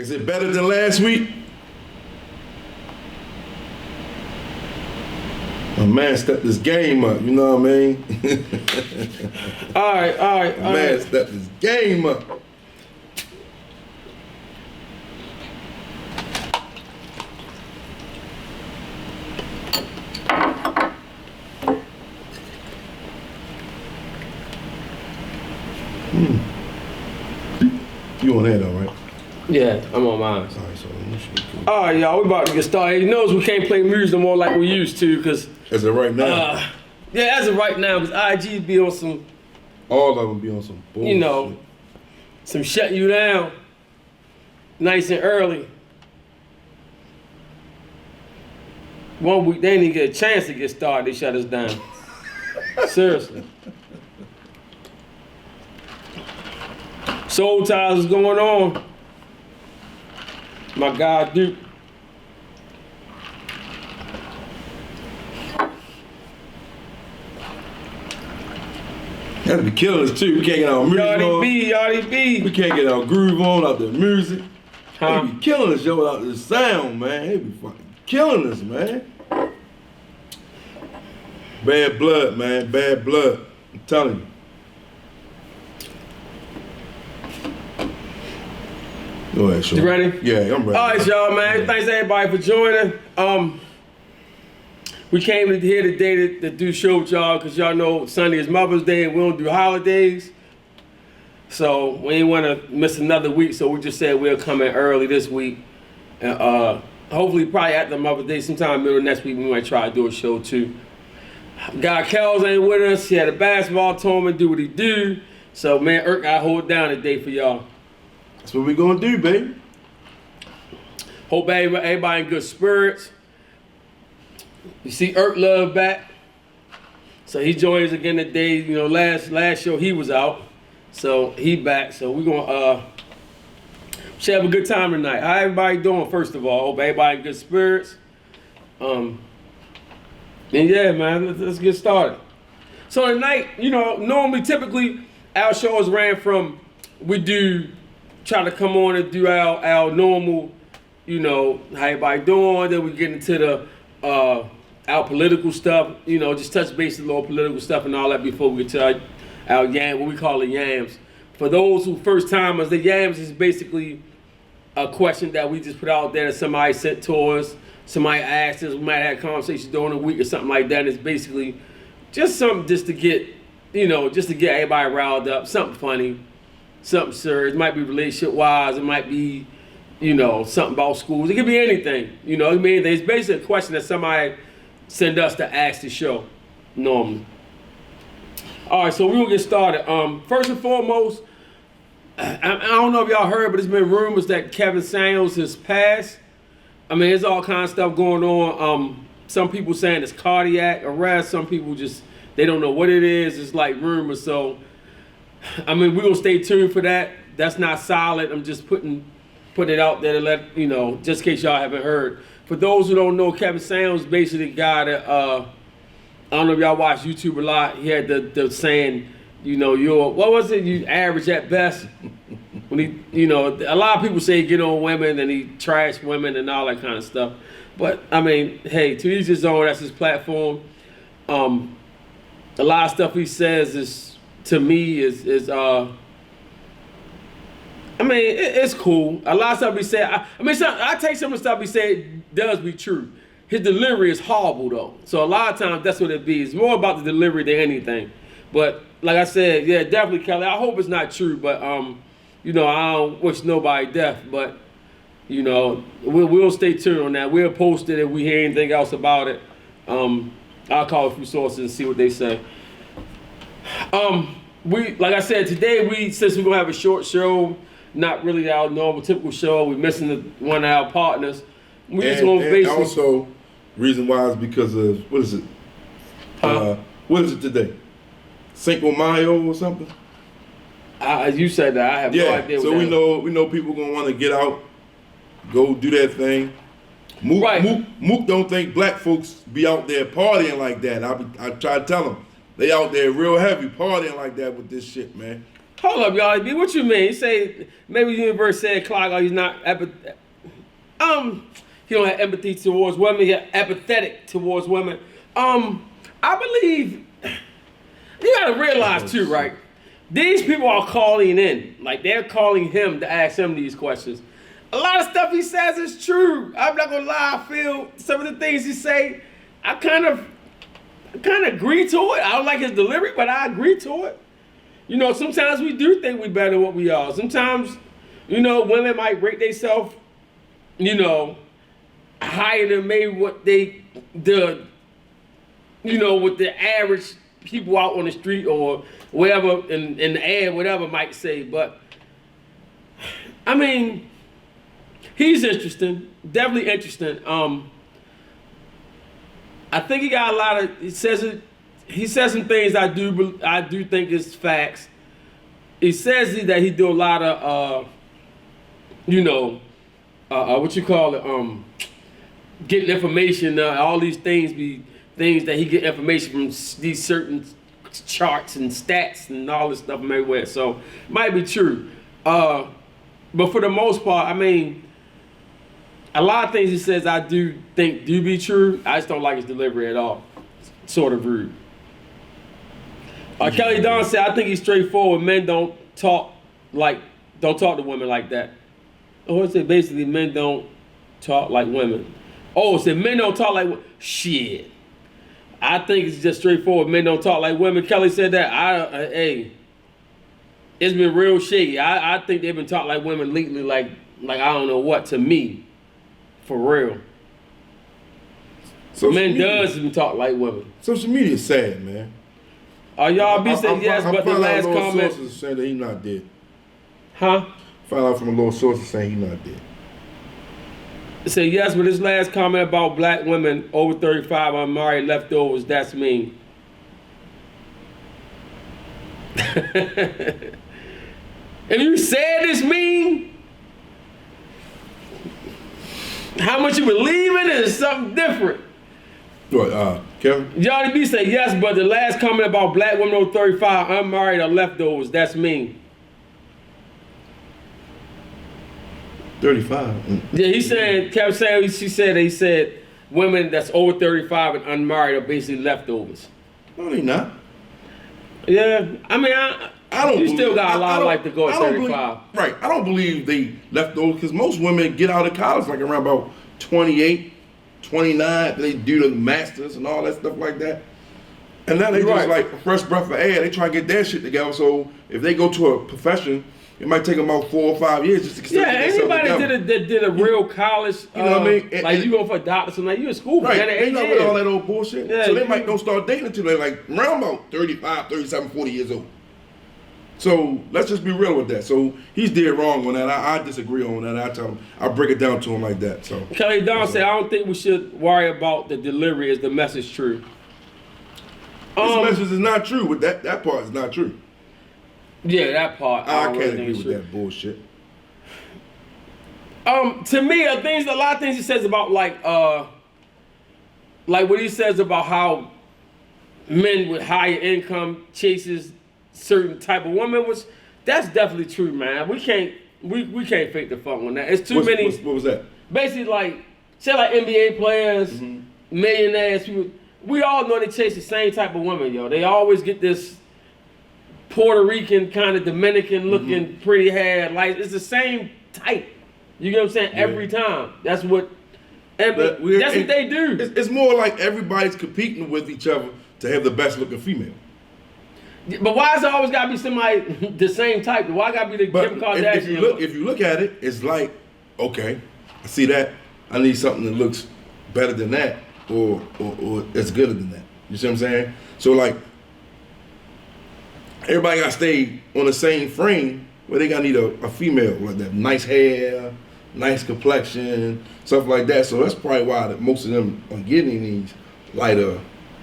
Is it better than last week? My man stepped this game up, you know what I mean? All right. My man stepped this game up. You on that, all right? Yeah, I'm on mine. All right, so you should be cool. All right, y'all, we about to get started. You knows we can't play music no more like we used to, because... As of right now? Yeah, as of right now, because IG be on some... All of them be on some bullshit. You know, some shutting you down nice and early. 1 week, they didn't even get a chance to get started. They shut us down. Seriously. Soul Ties is going on. My God, Duke. That'd be killing us too. We can't get our music on. R.I.P. We can't get our groove on out the music. Huh? They be killing us, yo, without the sound, man. They be fucking killing us, man. Bad blood, man. Bad blood. I'm telling you. Go ahead, Sean. You ready? Yeah, I'm ready. All right, y'all, man. Thanks everybody for joining. We came here today to do a show with y'all because y'all know Sunday is Mother's Day and we don't do holidays. So we ain't want to miss another week, so we just said we'll come in early this week. And hopefully probably after Mother's Day, sometime middle of next week, we might try to do a show too. God Kells ain't with us. He had a basketball tournament, do what he do. So man, Irk got to hold down today for y'all. That's what we gonna do, baby. Hope everybody in good spirits. You see Irk Love back. So he joined us again today. You know, last show he was out. So he back. So we're gonna should have a good time tonight. How everybody doing, first of all? Hope everybody in good spirits. And yeah, man, let's get started. So tonight, you know, normally typically our shows ran from try to come on and do our normal, you know, how everybody doing. Then we get into the our political stuff, you know, just touch base a little political stuff and all that before we get to our yam, what we call the yams. For those who first timers, the yams is basically a question that we just put out there that somebody sent to us, somebody asked us, we might have a conversation during the week or something like that. And it's basically just something just to get, you know, just to get everybody riled up, something funny, something serious. It might be relationship wise, it might be, you know, something about schools. It could be anything, you know what I mean? It's basically a question that somebody send us to ask the show normally. All right, so we're gonna get started. First and foremost, I don't know if y'all heard, but there's been rumors that Kevin Samuels has passed. I mean, there's all kinds of stuff going on. Some people saying it's cardiac arrest. Some people just, they don't know what it is. It's like rumors. So, I mean, we're gonna stay tuned for that. That's not solid. I'm just putting it out there to let, you know, just in case y'all haven't heard. For those who don't know, Kevin Samuels basically the guy that, I don't know if y'all watch YouTube a lot. He had the saying, you know, what was it? You average at best. When he, you know, a lot of people say he get on women and he trash women and all that kind of stuff. But I mean, hey, to each his own. That's his platform. A lot of stuff he says is, to me, I mean, it's cool. A lot of stuff he said. I take some of the stuff he said does be true. His delivery is horrible though. So a lot of times that's what it be. It's more about the delivery than anything. But like I said, yeah, definitely, Kelly. I hope it's not true, but you know, I don't wish nobody death. But you know, we'll stay tuned on that. We'll post it if we hear anything else about it. I'll call a few sources and see what they say. Like I said, today since we're gonna have a short show, not really our normal typical show. We're missing one of our partners. We just gonna basically also reason why is because of what is it? What is it today? Cinco Mayo or something? You said that. I have no idea. So we know people gonna want to get out, go do that thing. Mook don't think black folks be out there partying like that. I try to tell them they out there real heavy partying like that with this shit, man. Hold up, y'all. B, what you mean? You say maybe the universe said Clark, he's not he don't have empathy towards women. He's apathetic towards women. I believe you gotta realize too, right? These people are calling in, like they're calling him to ask him these questions. A lot of stuff he says is true. I'm not gonna lie. I feel some of the things he say, I kind of agree to it. I don't like his delivery, but I agree to it. You know, sometimes we do think we better than what we are. Sometimes, you know, women might rate themselves, you know, higher than maybe what what the average people out on the street or whatever in the ad, whatever might say. But I mean, he's interesting, definitely interesting. I think he got a lot of. He says some things I do think is facts. He says that he do a lot of what you call it, getting information. All these things be things that he get information from these certain charts and stats and all this stuff from everywhere. So might be true, but for the most part, I mean, a lot of things he says I do think do be true. I just don't like his delivery at all. Sort of rude. Kelly Don said, I think he's straightforward. Men don't talk to women like that. Oh, it said basically men don't talk like women. Oh, it said men don't talk like women. Shit. I think it's just straightforward. Men don't talk like women. Kelly said that. Hey, it's been real shady. I think they've been talking like women lately, like I don't know what, to me. For real. Men does even talk like women. Social media is sad, man. Y'all be saying yes, but the last comment. Sources saying that he's not dead. Huh? Found out from a little sources saying he's not dead. Say yes, but this last comment about black women over 35 unmarried leftovers, that's mean. If you said it's mean, how much you believe in it is something different. What, Kevin? Johnny B said yes, but the last comment about black women over 35 unmarried are leftovers, that's mean. 35. Yeah, he said, Kevin said, he said women that's over 35 and unmarried are basically leftovers. No, they not. Yeah, I mean, I don't. You still got a lot of life to go at 35. Right, I don't believe they leftovers because most women get out of college like around about 28, 29. They do the masters and all that stuff like that. And now they just like a fresh breath of air. They try to get their shit together. So if they go to a profession, it might take them about 4 or 5 years just to get anybody that did a real college, you know what I mean? Like you go for a doctor, so like you in school for right, that they not with all that old bullshit. Yeah, so they might don't start dating until they're like around about 35, 37, 40 years old. So let's just be real with that. So he's dead wrong on that. I disagree on that. I tell him, I break it down to him like that. So Kelly Don said, I don't think we should worry about the delivery. Is the message true? This message is not true. With that part is not true. Yeah, that part. I can't agree with that bullshit. To me, a lot of things he says about like what he says about how men with higher income chases certain type of women, which that's definitely true, man. We can't fake the funk on that. It's too many. What was that? Basically, like say like NBA players, millionaires, people. We all know they chase the same type of women, yo. They always get this Puerto Rican kind of Dominican looking pretty hair. Like it's the same type. You get what I'm saying? Yeah. Every time. That's what they do. It's more like everybody's competing with each other to have the best looking female. But why is it always gotta be somebody the same type? Why gotta be the Kim Kardashian? If you look at it, it's like, okay, I see that. I need something that looks better than that, or it's gooder than that. You see what I'm saying? So like, everybody gotta stay on the same frame where they gotta need a female like that, nice hair, nice complexion, stuff like that. So that's probably why most of them are getting these lighter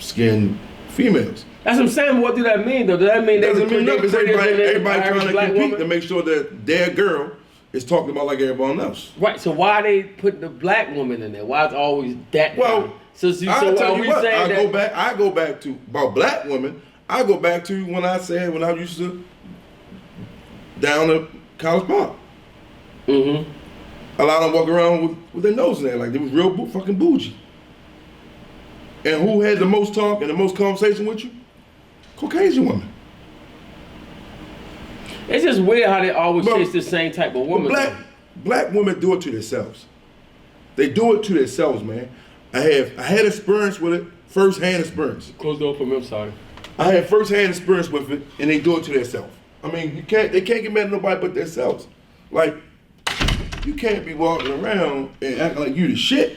skinned females. That's what I'm saying. What do that mean, though? Does that mean doesn't mean nothing? Because everybody trying to compete to make sure that their girl is talked about like everyone else. Right. So why they put the black woman in there? Why it's always that? Well, I go back to about black women. I go back to when I used to down to College Park. Mm-hmm. A lot of them walk around with their nose in there like they was real fucking bougie. And who had the most talk and the most conversation with you? Caucasian women. It's just weird how they always chase the same type of woman. Black women do it to themselves. They do it to themselves, man. I had experience with it, first-hand experience. Close the door for me, I'm sorry. I had first-hand experience with it, and they do it to themselves. I mean, they can't get mad at nobody but themselves. Like, you can't be walking around and acting like you the shit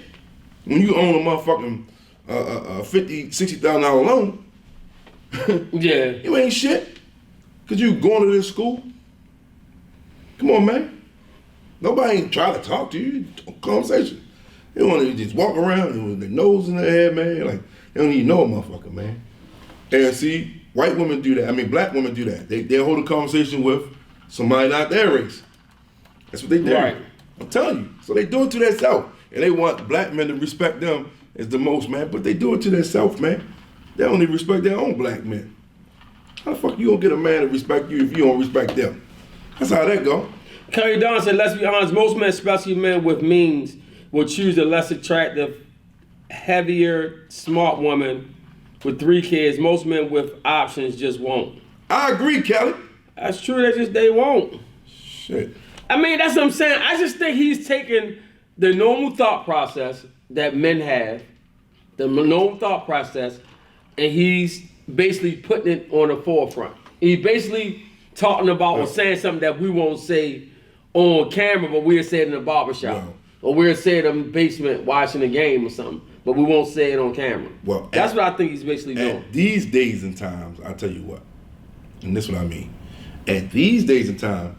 when you own a motherfucking $50,000, $60,000 loan. Yeah. You ain't shit. Cause you going to this school. Come on, man. Nobody ain't trying to talk to you. Conversation. They want to just walk around with their nose in their head, man. Like, they don't even know a motherfucker, man. And see, white women do that. I mean, black women do that. They'll hold a conversation with somebody not their race. That's what they do. Right. I'm telling you. So they do it to themselves. And they want black men to respect them as the most, man. But they do it to themselves, man. They don't even respect their own black men. How the fuck you gonna get a man to respect you if you don't respect them? That's how that go. Curry Don said, let's be honest, most men, especially men with means, will choose a less attractive, heavier, smart woman with 3 kids. Most men with options just won't. I agree, Kelly. That's true, they won't. Shit. I mean, that's what I'm saying. I just think he's taking the normal thought process that men have, the normal thought process, and he's basically putting it on the forefront. He's basically talking about or saying something that we won't say on camera, but we'll say it in the barbershop. Wow. Or we'll say it in the basement watching a game or something, but we won't say it on camera. Well, that's what I think he's basically doing. These days and times, I tell you what, and this is what I mean. At these days and time,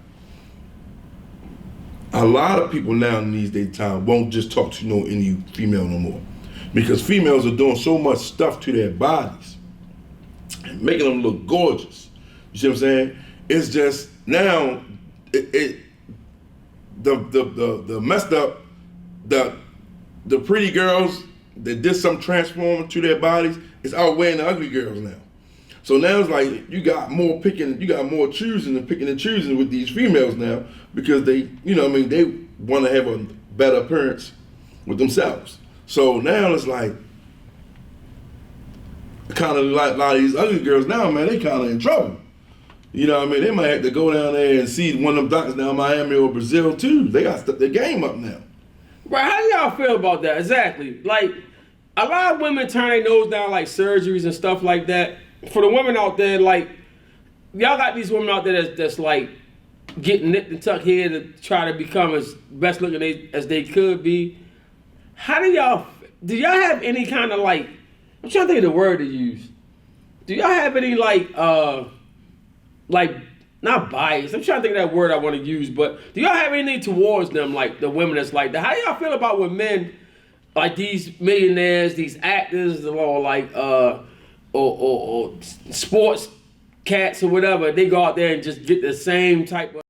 a lot of people now in these days and time won't just talk to any female no more. Because females are doing so much stuff to their bodies and making them look gorgeous. You see what I'm saying? It's just now the messed up, the pretty girls that did some transforming to their bodies is outweighing the ugly girls now. So now it's like you got more choosing and picking and choosing with these females now because they, they want to have a better appearance with themselves. So now it's like, kind of like a lot of these ugly girls now, man, they kind of in trouble. You know what I mean? They might have to go down there and see one of them doctors down in Miami or Brazil too. They got to step their game up now. Right, how do y'all feel about that? Exactly. Like, a lot of women turn their nose down like surgeries and stuff like that. For the women out there, like, y'all got these women out there that's like getting nipped and tucked here to try to become as best looking as they could be. How do y'all have any kind of like, I'm trying to think of the word to use. Do y'all have any like not bias, I'm trying to think of that word I want to use, but do y'all have anything towards them, like the women that's like that? How do y'all feel about when men, like these millionaires, these actors, or like, or sports cats or whatever, they go out there and just get the same type of